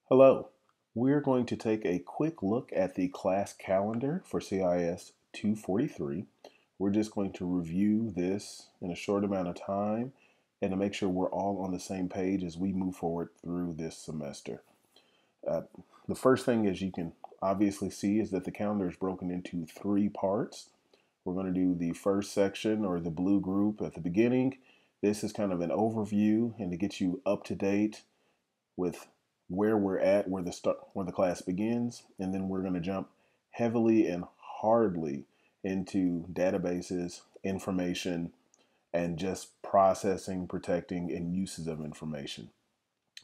Hello, we're going to take a quick look at the class calendar for CIS 243. We're just going to review this in a short amount of time and to make sure we're all on the same page as we move forward through this semester. Uh, the first thing, as you can obviously see, is that the calendar is broken into three parts. We're going to do the first section, or the blue group, at the beginning. This is kind of an overview and to get you up to date with where we're at, where the class begins, and then we're going to jump heavily and hardly into databases, information, and just processing, protecting, and uses of information.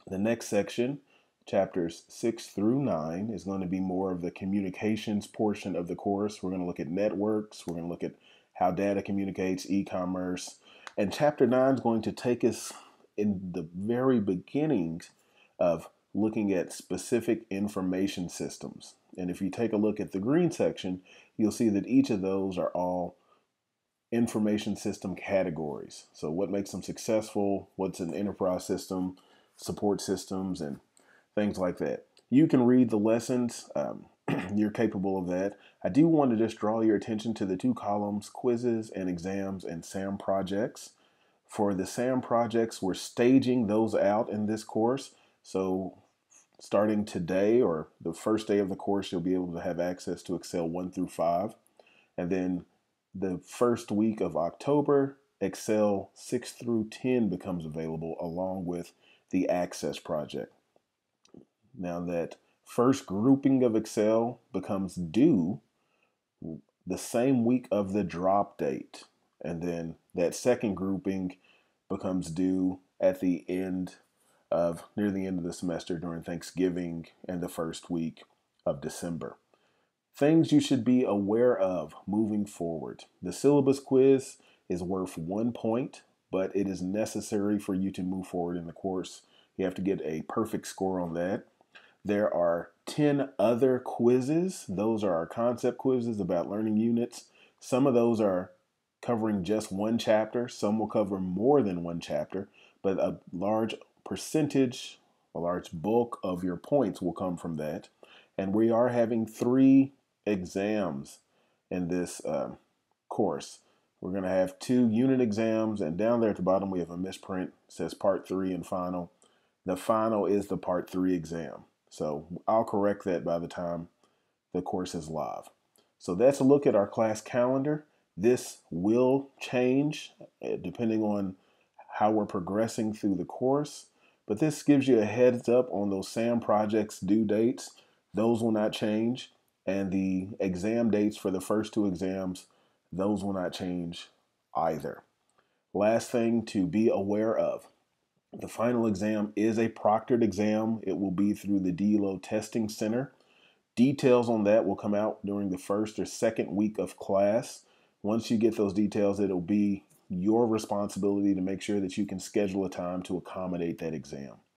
The next section, chapters 6 through 9, is going to be more of the communications portion of the course. We're going to look at networks, we're going to look at how data communicates, e-commerce, and chapter 9 is going to take us in the very beginnings of looking at specific information systems. And if you take a look at the green section, you'll see that each of those are all information system categories. So what makes them successful, what's an enterprise system, support systems, and things like that. You can read the lessons. You're capable of that. I do want to just draw your attention to the two columns, quizzes and exams and SAM projects. For the SAM projects, we're staging those out in this course. So starting today or the first day of the course, you'll be able to have access to Excel 1 through 5. And then the first week of October, Excel 6 through 10 becomes available along with the Access project. Now that first grouping of Excel becomes due the same week of the drop date. And then that second grouping becomes due at the end near the end of the semester during Thanksgiving and the first week of December. Things you should be aware of moving forward. The syllabus quiz is worth 1 point, but it is necessary for you to move forward in the course. You have to get a perfect score on that. There are 10 other quizzes. Those are our concept quizzes about learning units. Some of those are covering just one chapter. Some will cover more than one chapter, but a large percentage, a large bulk of your points will come from that. And we are having 3 exams in this course. We're going to have 2 unit exams, and down there at the bottom we have a misprint. It says part 3 and final. The final is the part 3 exam. So I'll correct that by the time the course is live. So that's a look at our class calendar. This will change depending on how we're progressing through the course. But this gives you a heads up on those SAM projects due dates. Those will not change. And the exam dates for the first 2 exams, those will not change either. Last thing to be aware of. The final exam is a proctored exam. It will be through the DLO Testing Center. Details on that will come out during the first or second week of class. Once you get those details, it'll be your responsibility to make sure that you can schedule a time to accommodate that exam.